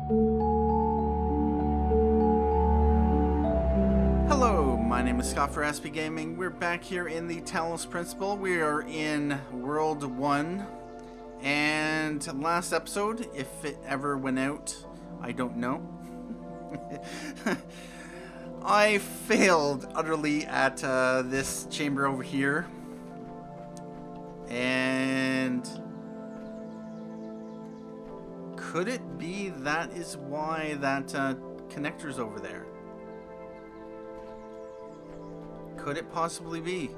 Hello, my name is Scott for SP Gaming. We're back here in the Talos Principle. We are in World 1. And last episode, if it ever went out, I don't know. I failed utterly at this chamber over here. And could it be that is why that connector's over there? Could it possibly be?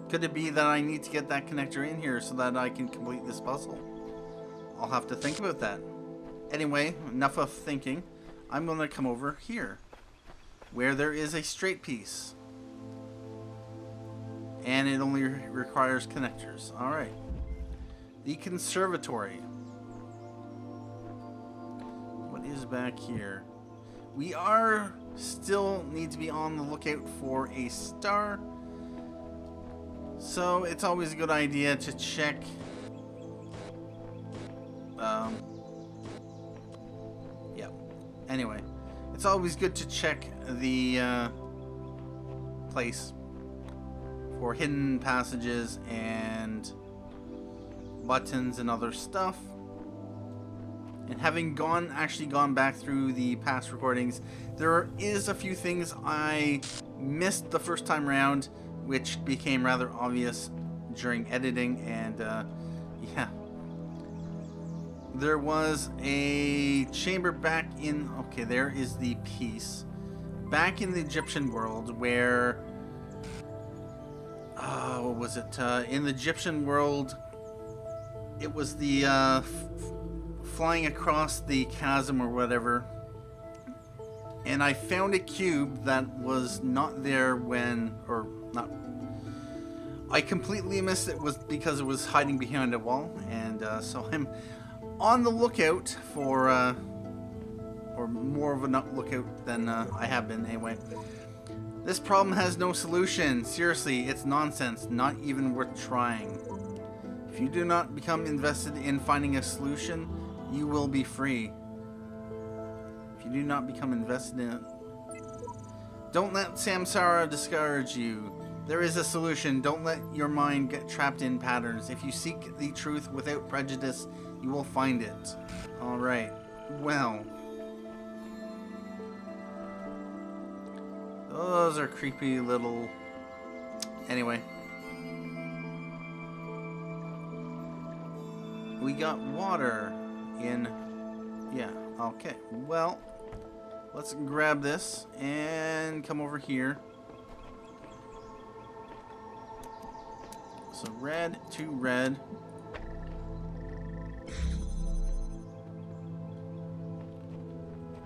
Could it be that I need to get that connector in here so that I can complete this puzzle? I'll have to think about that. Anyway, enough of thinking. I'm going to come over here, where there is a straight piece. And it only requires connectors. Alright. The conservatory. What is back here? We are still need to be on the lookout for a star. So it's always a good idea to check yeah. Anyway, it's always good to check the place for hidden passages and buttons and other stuff. And having actually gone back through the past recordings, there is a few things I missed the first time around, which became rather obvious during editing, and yeah. There was a chamber back in, okay, there is the piece. Back in the Egyptian world where, what was it? In the Egyptian world, it was the flying across the chasm or whatever. And I found a cube that was not there when, or not, I completely missed it was because it was hiding behind a wall, and so I'm on the lookout for, or more of a lookout than I have been anyway. This problem has no solution. Seriously, it's nonsense, not even worth trying. If you do not become invested in finding a solution, you will be free. If you do not become invested in it, don't let samsara discourage you. There is a solution. Don't let your mind get trapped in patterns. If you seek the truth without prejudice, you will find it. Alright. Well. Those are creepy little... Anyway. We got water in... Yeah, okay. Well, let's grab this and come over here. So red to red.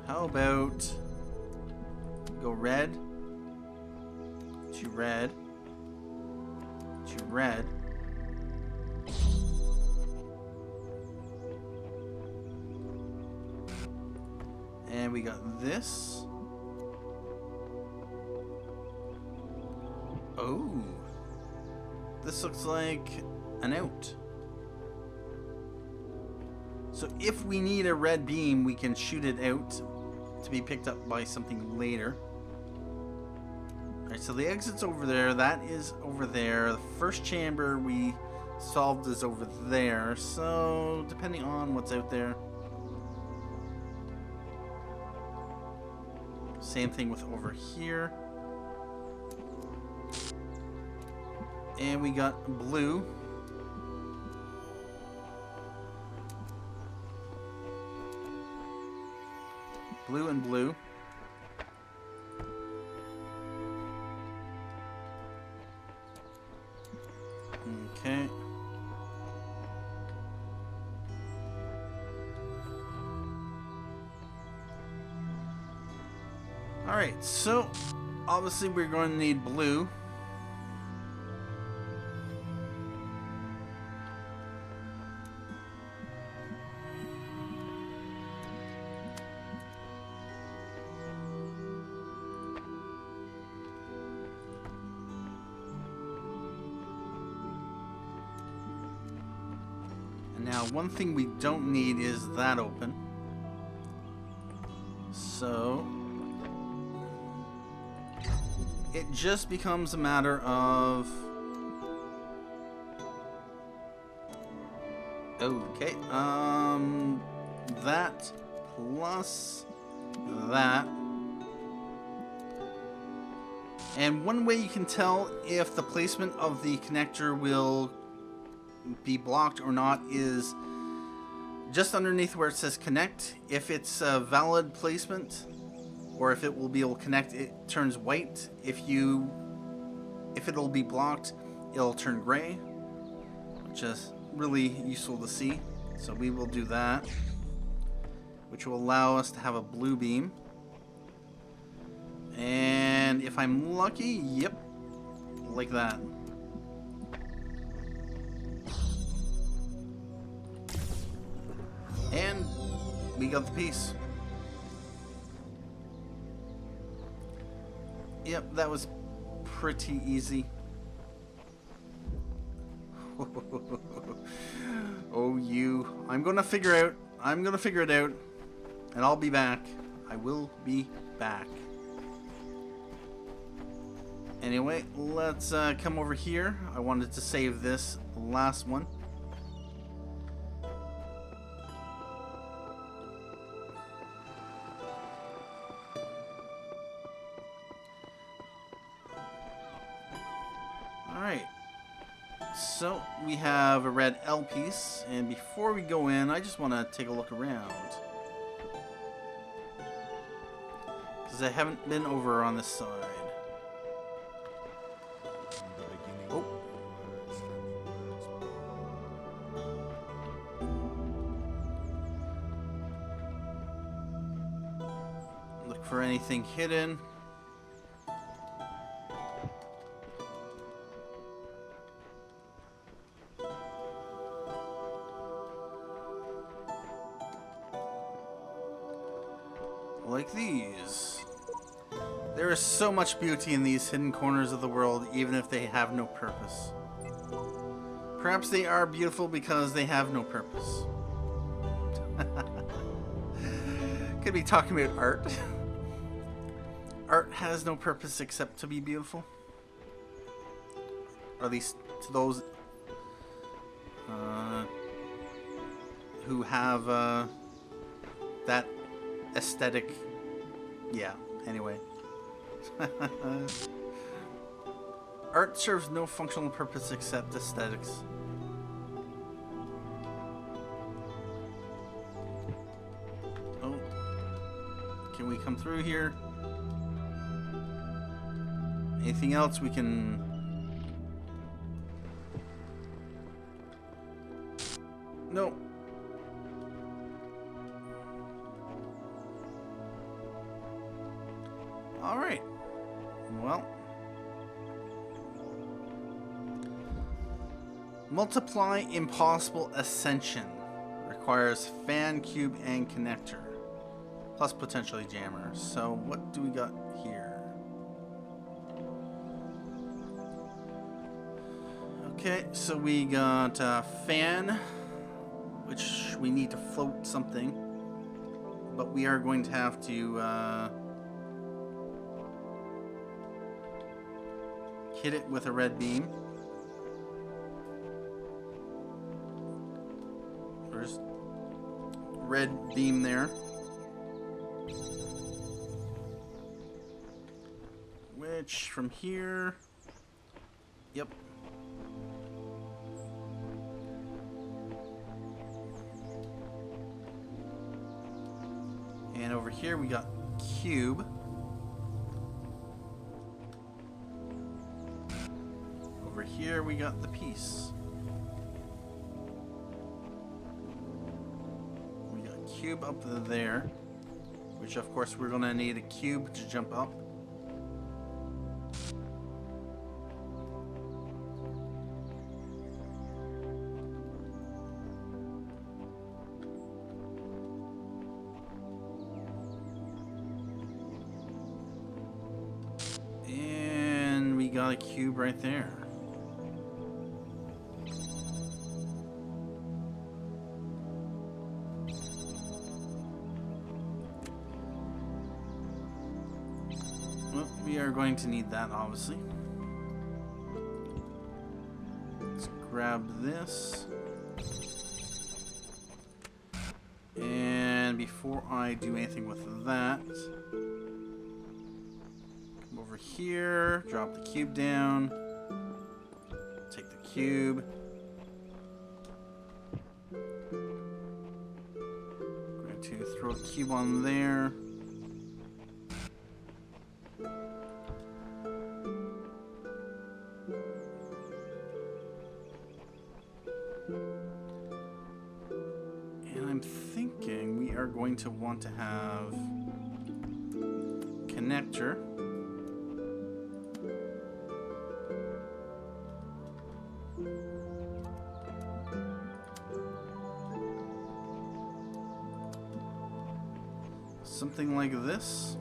How about go red to red to red. And we got this. Oh. This looks like an out. So if we need a red beam, we can shoot it out to be picked up by something later. Alright, so the exit's over there. That is over there. The first chamber we solved is over there. So depending on what's out there. Same thing with over here. And we got blue. Blue and blue. Okay. Alright, so obviously we're going to need blue. And now one thing we don't need is that open. So it just becomes a matter of okay, that plus that. And one way you can tell if the placement of the connector will be blocked or not is just underneath where it says connect. If it's a valid placement, or if it will be able to connect, it turns white. If it'll be blocked, it'll turn gray, which is really useful to see. So we will do that, which will allow us to have a blue beam. And if I'm lucky, yep, like that. And we got the piece. Yep, that was pretty easy. Oh, you. I'm gonna figure it out. And I'll be back. I will be back. Anyway, let's come over here. I wanted to save this last one. Alright. So, we have a red L piece, and before we go in, I just want to take a look around. Because I haven't been over on this side. Oh. Look for anything hidden. Like these. There is so much beauty in these hidden corners of the world, even if they have no purpose. Perhaps they are beautiful because they have no purpose. Could be talking about art. Art has no purpose except to be beautiful. Or at least to those who have that aesthetic. Yeah, anyway. Art serves no functional purpose except aesthetics. Oh. Can we come through here? Anything else we can... No. Alright. Well. Multiply impossible ascension. Requires fan, cube, and connector. Plus potentially jammer. So what do we got here? Okay, so we got fan, which we need to float something. But we are going to have to hit it with a red beam. There's red beam there. Which from here, yep. And over here we got cube. Over here we got the piece. We got cube up there, which of course we're gonna need a cube to jump up. And we got a cube right there. We are going to need that, obviously. Let's grab this. And before I do anything with that, come over here, drop the cube down, take the cube. Going to throw a cube on there. Going to want to have connector. Something like this.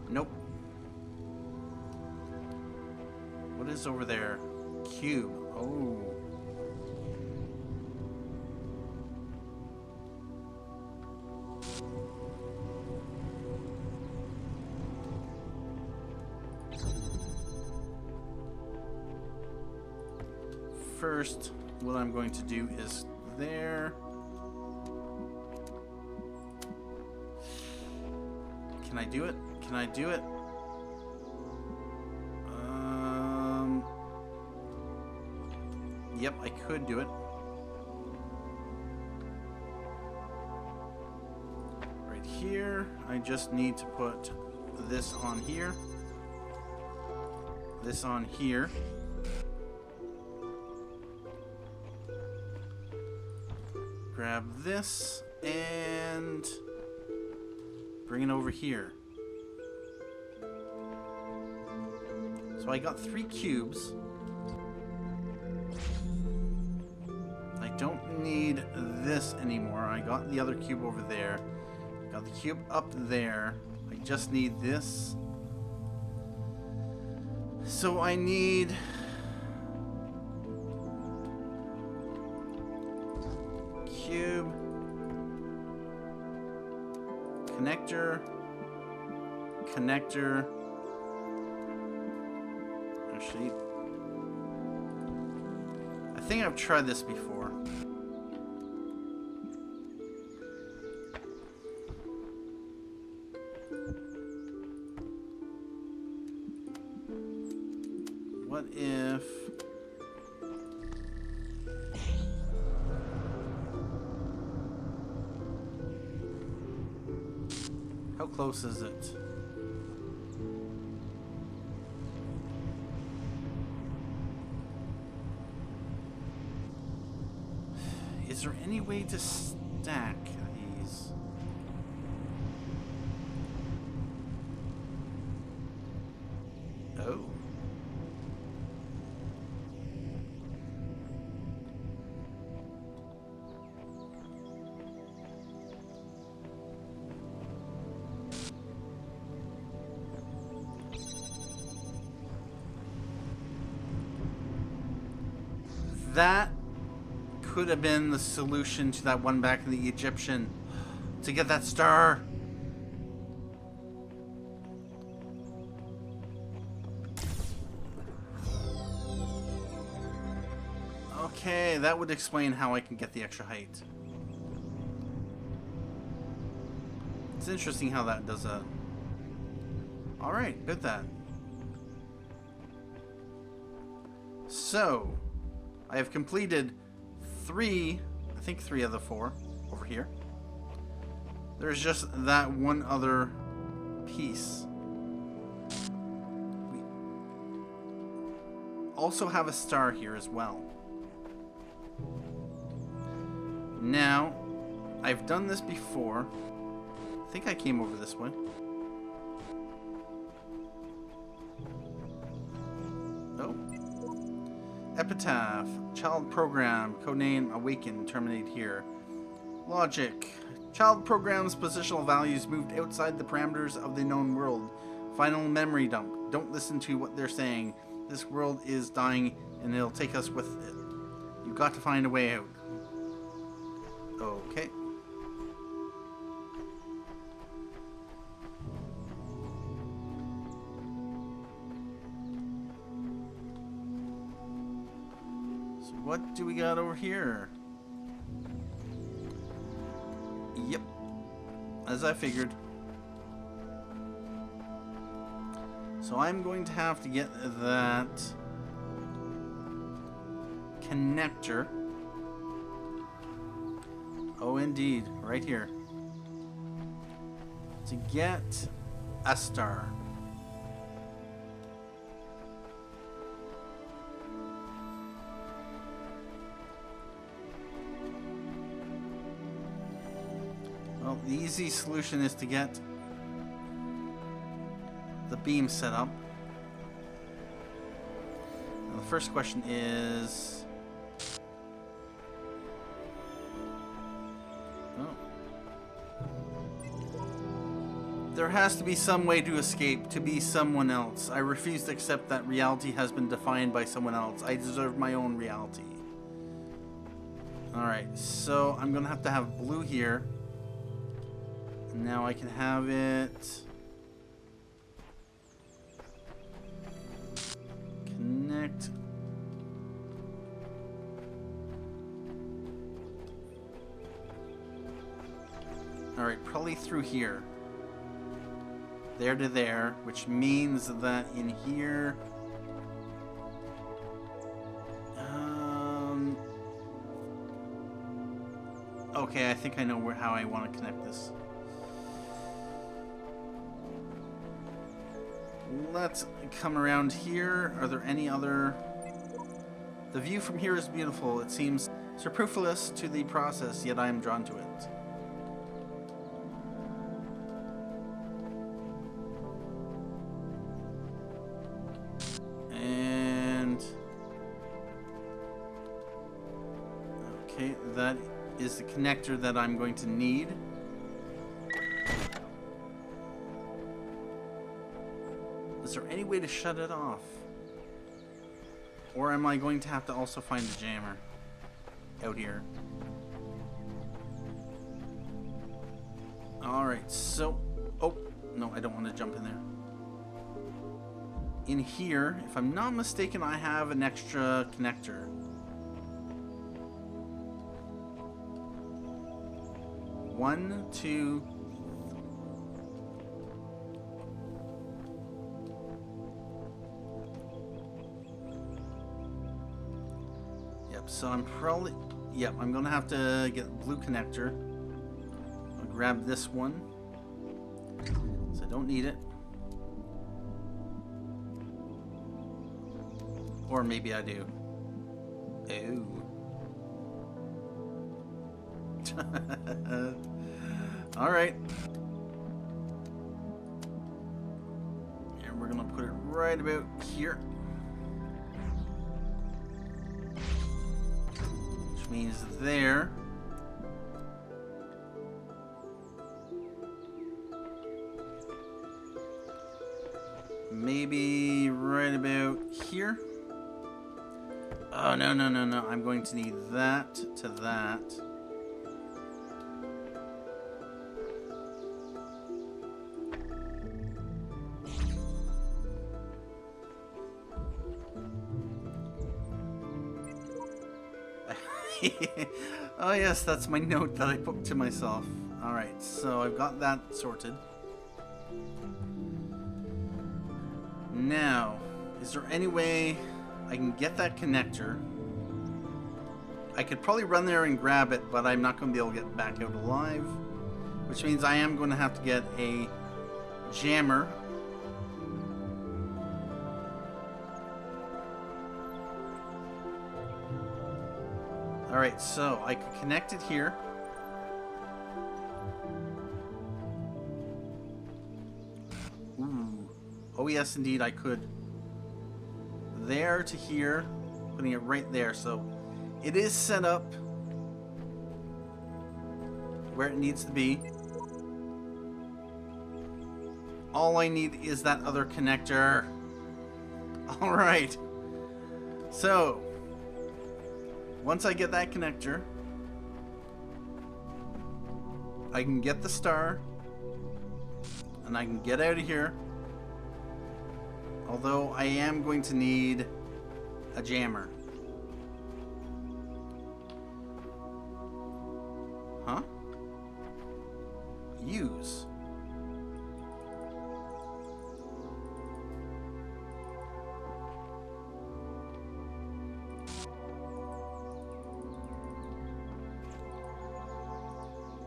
Nope. What is over there? Cube. Oh. First, what I'm going to do is there. Can I do it? Can I do it? Yep, I could do it. Right here, I just need to put this on here. This on here. Grab this and bring it over here. So I got 3 cubes. I don't need this anymore. I got the other cube over there. Got the cube up there. I just need this. So I need cube, connector, connector. Actually, I think I've tried this before. What if... How close is it? Is there any way to stack these? Oh. That could have been the solution to that one back in the Egyptian. To get that star. Okay, that would explain how I can get the extra height. It's interesting how that does that. Alright, good then. So, I have completed 3, I think 3 of the 4 over here. There's just that one other piece. We also have a star here as well. Now, I've done this before. I think I came over this way. Oh. Epitaph, child program, codename awaken, terminate here. Logic, child program's positional values moved outside the parameters of the known world. Final memory dump. Don't listen to what they're saying. This world is dying and it'll take us with it. You've got to find a way out. Okay. So what do we got over here? Yep. As I figured. So I'm going to have to get that connector. Oh, indeed. Right here. To get a star. Well, the easy solution is to get the beam set up. Now, the first question is... There has to be some way to escape, to be someone else. I refuse to accept that reality has been defined by someone else. I deserve my own reality. Alright, so I'm going to have blue here. And now I can have it... connect... Alright, probably through here. There to there, which means that in here... okay, I think I know how I want to connect this. Let's come around here. Are there any other... The view from here is beautiful. It seems superfluous to the process, yet I am drawn to it. Okay, that is the connector that I'm going to need. Is there any way to shut it off? Or am I going to have to also find the jammer out here? Alright, so... Oh, no, I don't want to jump in there. In here, if I'm not mistaken, I have an extra connector. One, two... Yep, so I'm probably... Yep, I'm gonna have to get the blue connector. I'll grab this one. So I don't need it. Or maybe I do. Ooh. Alright. And we're gonna put it right about here. Which means there. Maybe right about here. Oh, no, no, no, no. I'm going to need that to that. Oh, yes, that's my note that I put to myself. Alright, so I've got that sorted. Now, is there any way I can get that connector? I could probably run there and grab it, but I'm not going to be able to get back out alive. Which means I am going to have to get a jammer. Alright, so I could connect it here. Ooh. Oh yes, indeed, I could. There to here, putting it right there. So it is set up where it needs to be. All I need is that other connector. Alright. So once I get that connector, I can get the star, and I can get out of here. Although I am going to need a jammer. Huh? Use.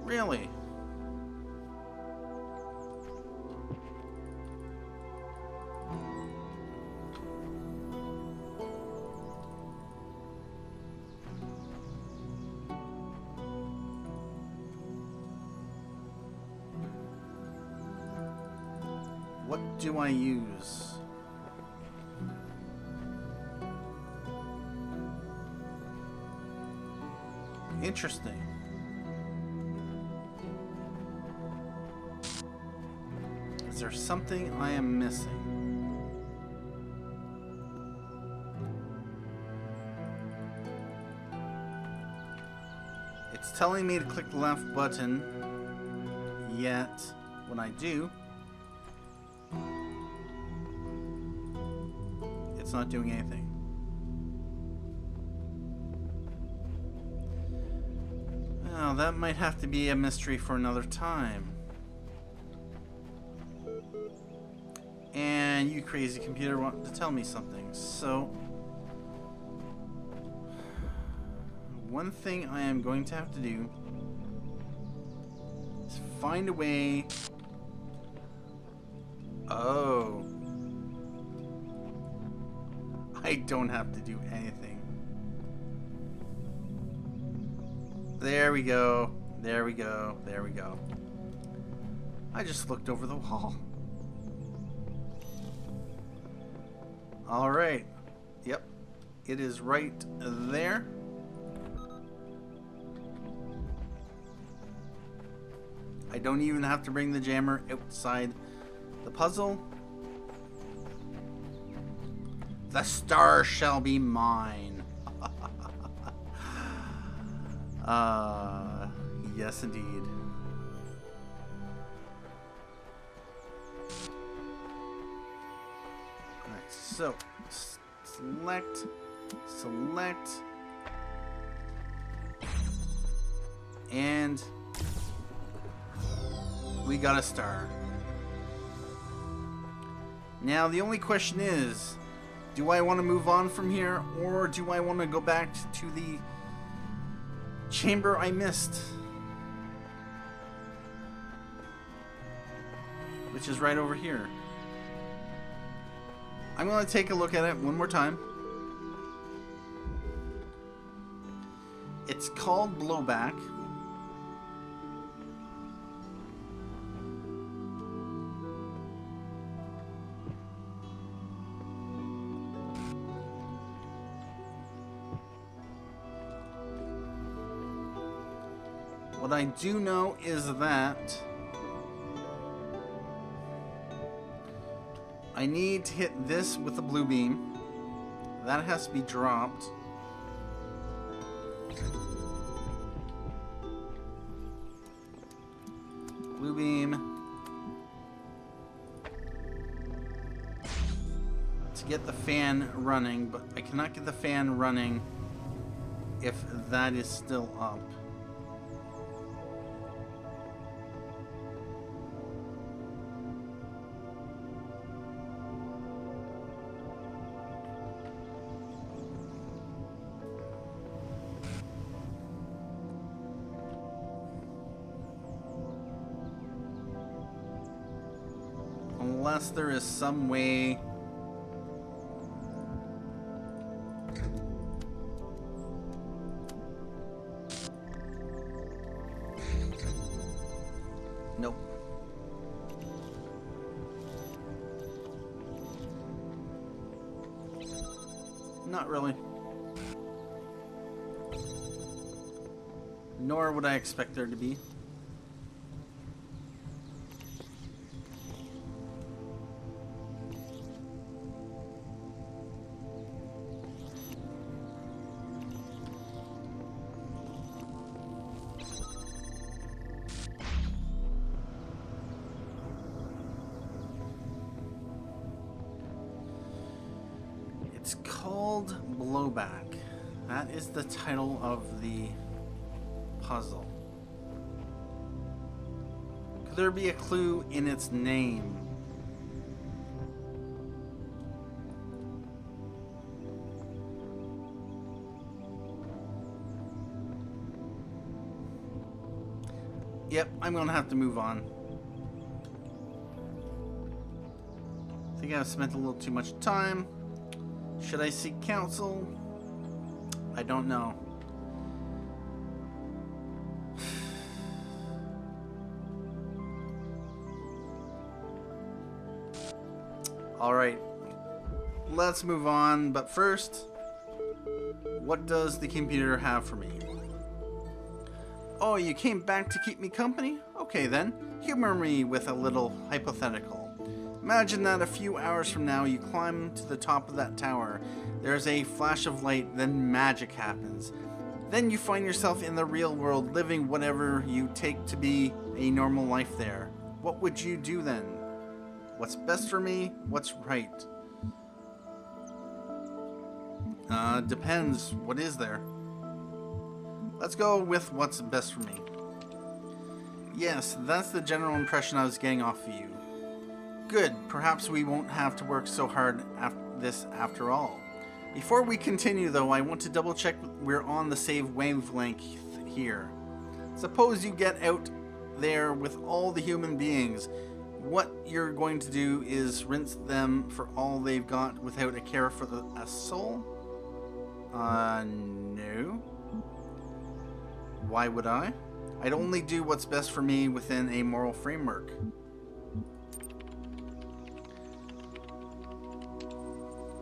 Really? What do I use? Interesting. Is there something I am missing? It's telling me to click the left button, yet when I do, it's not doing anything. Well, that might have to be a mystery for another time. And you crazy computer want to tell me something. So, one thing I am going to have to do is find a way. Oh. I don't have to do anything. There we go. There we go. There we go. I just looked over the wall. All right. Yep. It is right there. I don't even have to bring the jammer outside the puzzle. The star shall be mine. Yes indeed. Alright, so select, and we got a star. Now the only question is, do I want to move on from here, or do I want to go back to the chamber I missed? Which is right over here. I'm going to take a look at it one more time. It's called Blowback. What I do know is that I need to hit this with the blue beam. That has to be dropped. Blue beam. To get the fan running, but I cannot get the fan running if that is still up. Unless there is some way. Nope. Not really. Nor would I expect there to be. It's called Blowback. That is the title of the puzzle. Could there be a clue in its name? Yep, I'm gonna have to move on. I think I've spent a little too much time. Should I seek counsel? I don't know. Alright, let's move on, but first, what does the computer have for me? Oh, you came back to keep me company? Okay then, humor me with a little hypothetical. Imagine that a few hours from now you climb to the top of that tower, there's a flash of light, then magic happens. Then you find yourself in the real world living whatever you take to be a normal life there. What would you do then? What's best for me? What's right? Depends. What is there? Let's go with what's best for me. Yes, that's the general impression I was getting off of you. Good, perhaps we won't have to work so hard after all. Before we continue though, I want to double check we're on the same wavelength here. Suppose you get out there with all the human beings. What you're going to do is rinse them for all they've got without a care for a soul? No. Why would I? I'd only do what's best for me within a moral framework.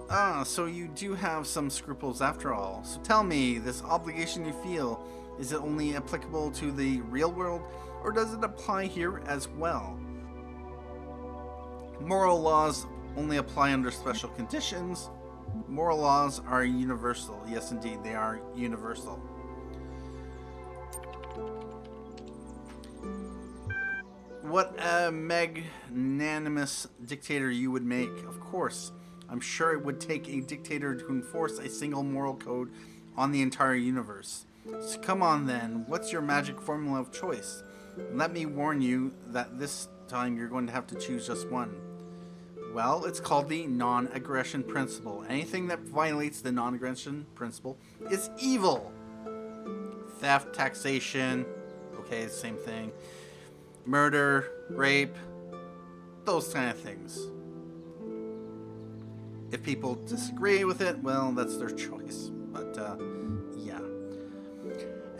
Ah, so you do have some scruples after all. So tell me, this obligation you feel, is it only applicable to the real world, or does it apply here as well? Moral laws only apply under special conditions. Moral laws are universal. Yes, indeed, they are universal. What a magnanimous dictator you would make, of course. I'm sure it would take a dictator to enforce a single moral code on the entire universe. So come on then, what's your magic formula of choice? Let me warn you that this time you're going to have to choose just one. Well, it's called the non-aggression principle. Anything that violates the non-aggression principle is evil. Theft, taxation, okay, same thing. Murder, rape, those kind of things. If people disagree with it, well, that's their choice. But, yeah.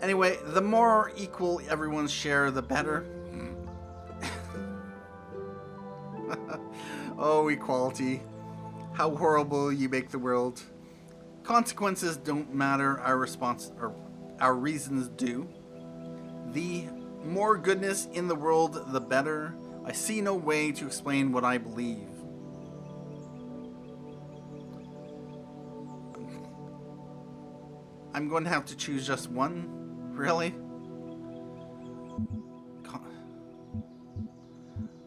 Anyway, the more equal everyone's share, the better. Oh, equality. How horrible you make the world. Consequences don't matter, our reasons do. The more goodness in the world, the better. I see no way to explain what I believe. I'm going to have to choose just one? Really?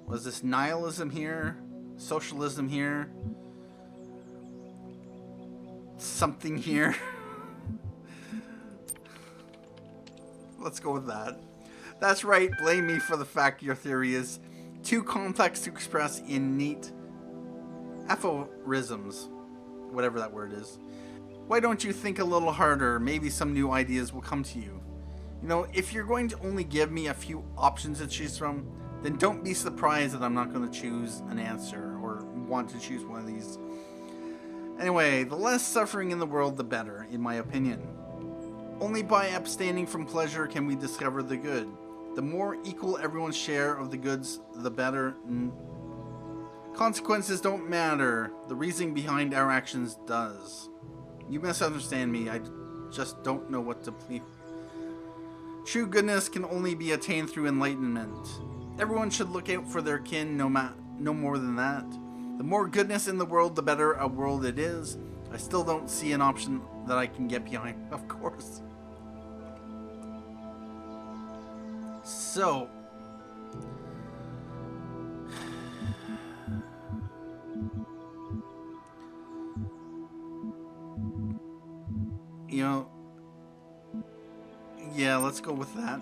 Was this nihilism here? Socialism here? Something here? Let's go with that. That's right, blame me for the fact your theory is too complex to express in neat aphorisms. Whatever that word is. Why don't you think a little harder? Maybe some new ideas will come to you. You know, if you're going to only give me a few options to choose from, then don't be surprised that I'm not going to choose an answer or want to choose one of these. Anyway, the less suffering in the world, the better, in my opinion. Only by abstaining from pleasure can we discover the good. The more equal everyone's share of the goods, the better. Consequences don't matter. The reasoning behind our actions does. You misunderstand me. I just don't know what to believe. True goodness can only be attained through enlightenment. Everyone should look out for their kin, no more than that. The more goodness in the world, the better a world it is. I still don't see an option that I can get behind, of course. So, You know, yeah, let's go with that.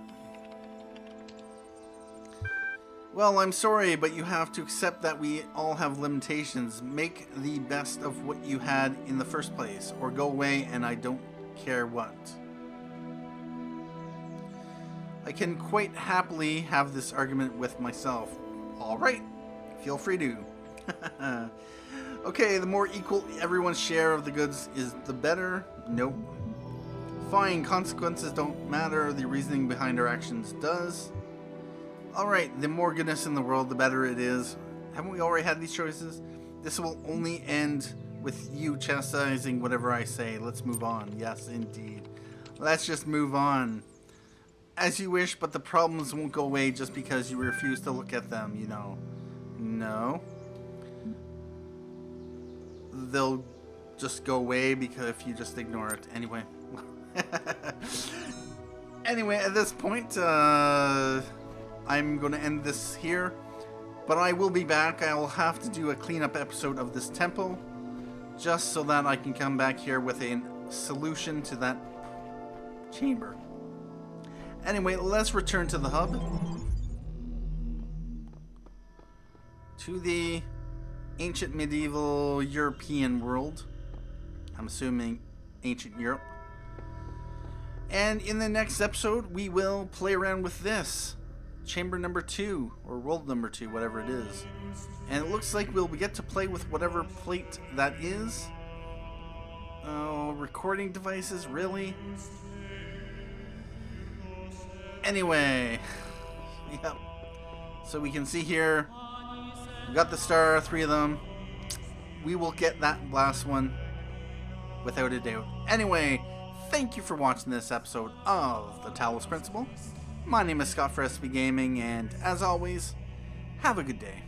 Well, I'm sorry, but you have to accept that we all have limitations. Make the best of what you had in the first place, or go away and I don't care what. I can quite happily have this argument with myself. Alright, feel free to. Okay, the more equal everyone's share of the goods is, the better. Nope. Fine, consequences don't matter, the reasoning behind our actions does. Alright, the more goodness in the world, the better it is. Haven't we already had these choices? This will only end with you chastising whatever I say. Let's move on. Yes, indeed. Let's just move on. As you wish, but the problems won't go away just because you refuse to look at them, you know. No. They'll just go away because if you just ignore it. Anyway. Anyway, at this point, I'm going to end this here, but I will be back. I will have to do a cleanup episode of this temple, just so that I can come back here with a solution to that chamber. Anyway, let's return to the hub. To the ancient medieval European world. I'm assuming ancient Europe. And in the next episode, we will play around with this. Chamber number 2, or world number 2, whatever it is. And it looks like we'll get to play with whatever plate that is. Oh, recording devices, really? Anyway, yep. So we can see here, we got the star, 3 of them. We will get that last one, without a doubt. Anyway, thank you for watching this episode of the Talos Principle. My name is Scott for SB Gaming, and as always, have a good day.